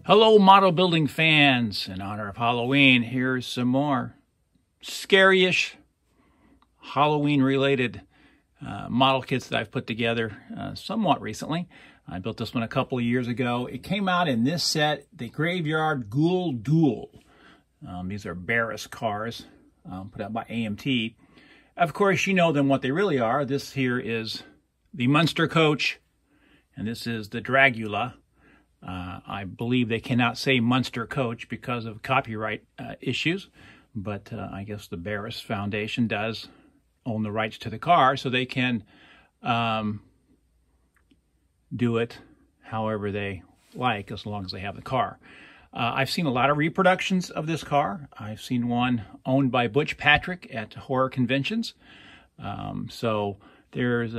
Hello, model building fans. In honor of Halloween, here's some more scary-ish Halloween-related model kits that I've put together somewhat recently. I built this one a couple of years ago. It came out in this set, the Graveyard Ghoul Duel. These are Barris cars put out by AMT. Of course, you know them what they really are. This here is the Munster Coach, and this is the Dragula. I believe they cannot say Munster Coach because of copyright issues, but I guess the Barris Foundation does own the rights to the car, so they can do it however they like, as long as they have the car. I've seen a lot of reproductions of this car. I've seen one owned by Butch Patrick at horror conventions. So there's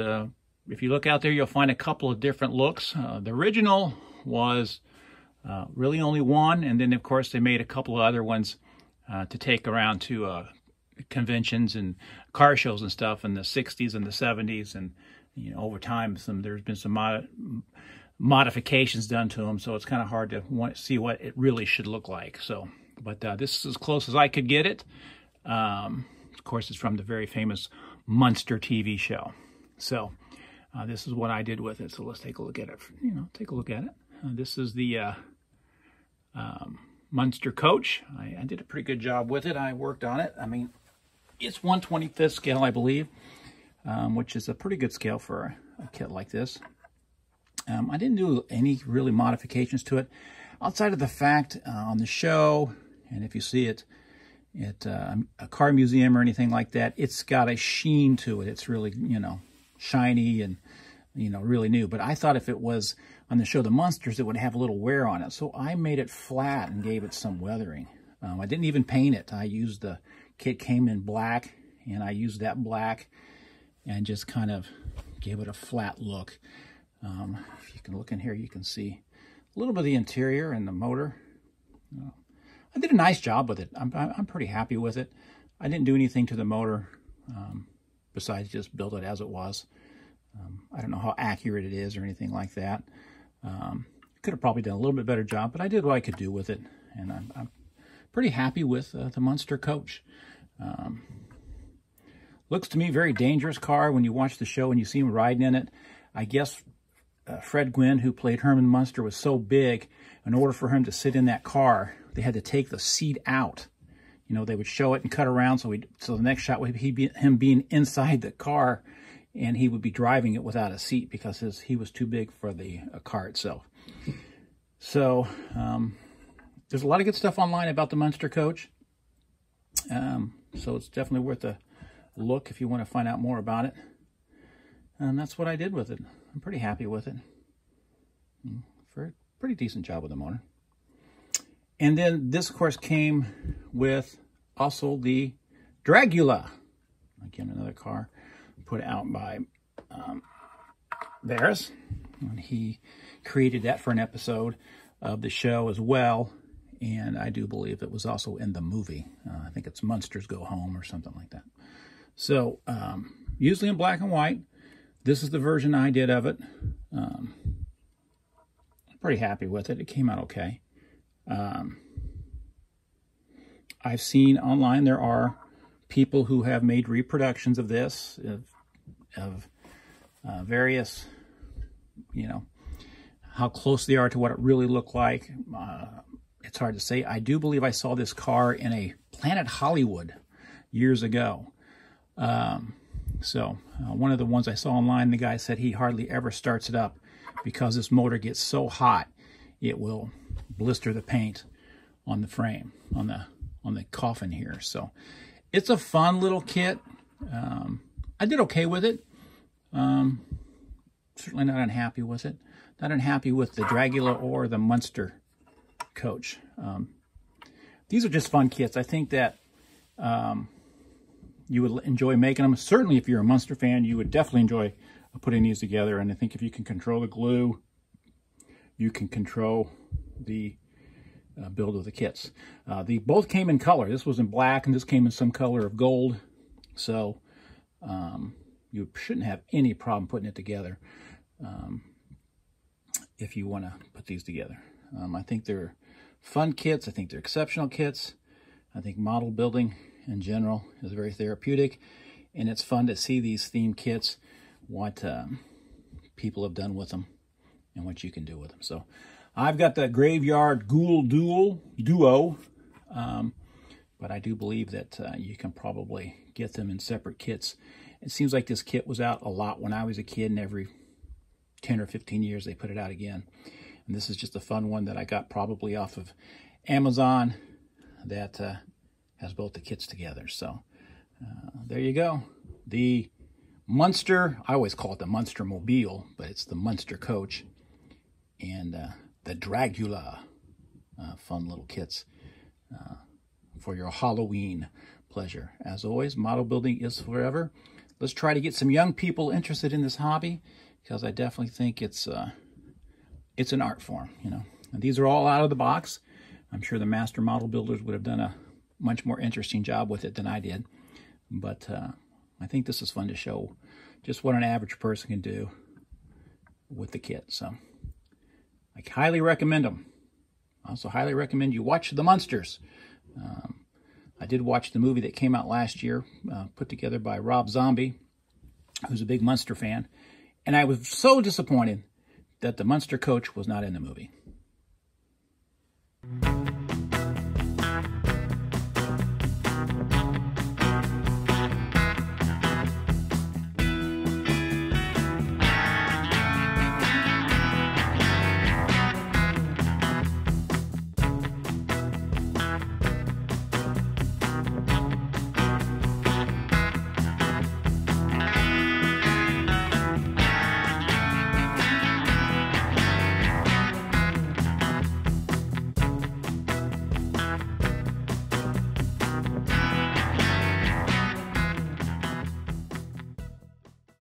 if you look out there, you'll find a couple of different looks. The original was really only one, and then of course they made a couple of other ones to take around to conventions and car shows and stuff in the 60s and the 70s, and you know, over time there's been some modifications done to them, so it's kind of hard to see what it really should look like. So, but this is as close as I could get it. Of course, it's from the very famous Munster TV show. So this is what I did with it. So let's take a look at it. Take a look at it. This is the Munster Coach. I did a pretty good job with it. I worked on it. I mean, it's 1/25th scale, I believe, which is a pretty good scale for a kit like this. I didn't do any really modifications to it, outside of the fact on the show, and if you see it at a car museum or anything like that, it's got a sheen to it. It's really, shiny and, really new. But I thought if it was on the show the Munsters, it would have a little wear on it. So I made it flat and gave it some weathering. I didn't even paint it. I used the kit came in black, and I used that black and just kind of gave it a flat look. If you can look in here, you can see a little bit of the interior and the motor. I did a nice job with it. I'm pretty happy with it. I didn't do anything to the motor besides just build it as it was. I don't know how accurate it is or anything like that. Could have probably done a little bit better job, but I did what I could do with it, and I'm pretty happy with the Munster Coach. Looks to me very dangerous car when you watch the show and you see him riding in it. I guess Fred Gwynne, who played Herman Munster, was so big, in order for him to sit in that car, they had to take the seat out. They would show it and cut around, so the next shot would be him being inside the car, and he would be driving it without a seat because he was too big for the car itself. So there's a lot of good stuff online about the Munster Coach. So it's definitely worth a look if you want to find out more about it. And that's what I did with it. I'm pretty happy with it. For a pretty decent job with the motor. And then this, of course, came with also the Dragula. Again, another car put out by Barris. And he created that for an episode of the show as well. And I do believe it was also in the movie. I think it's Munsters Go Home or something like that. So, usually in black and white. This is the version I did of it. I'm pretty happy with it. It came out okay. I've seen online there are people who have made reproductions of this, of various, how close they are to what it really looked like. It's hard to say. I do believe I saw this car in a Planet Hollywood years ago. So one of the ones I saw online, the guy said he hardly ever starts it up because this motor gets so hot it will blister the paint on the frame, on the coffin here. So it's a fun little kit. I did okay with it. Certainly not unhappy with it. Not unhappy with the Dragula or the Munster Coach. These are just fun kits. I think that you would enjoy making them. Certainly, if you're a Munster fan, you would definitely enjoy putting these together. And I think if you can control the glue, you can control the build of the kits. They both came in color. This was in black, and this came in some color of gold. So you shouldn't have any problem putting it together if you want to put these together. I think they're fun kits. I think they're exceptional kits. I think model building in general is very therapeutic, and it's fun to see these theme kits, what people have done with them and what you can do with them. So I've got the Graveyard Ghoul Duo, but I do believe that you can probably get them in separate kits. It seems like this kit was out a lot when I was a kid, and every 10 or 15 years they put it out again. And this is just a fun one that I got probably off of Amazon that has both the kits together. So there you go. The Munster, I always call it the Munster Mobile, but it's the Munster Coach, and the Dragula. Fun little kits for your Halloween pleasure. As always, model building is forever. Let's try to get some young people interested in this hobby, because I definitely think it's an art form, you know. And these are all out of the box. I'm sure the master model builders would have done a much more interesting job with it than I did. But I think this is fun to show just what an average person can do with the kit. So I highly recommend them. I also highly recommend you watch the Munsters. I did watch the movie that came out last year, put together by Rob Zombie, who's a big Munster fan. And I was so disappointed that the Munster Coach was not in the movie.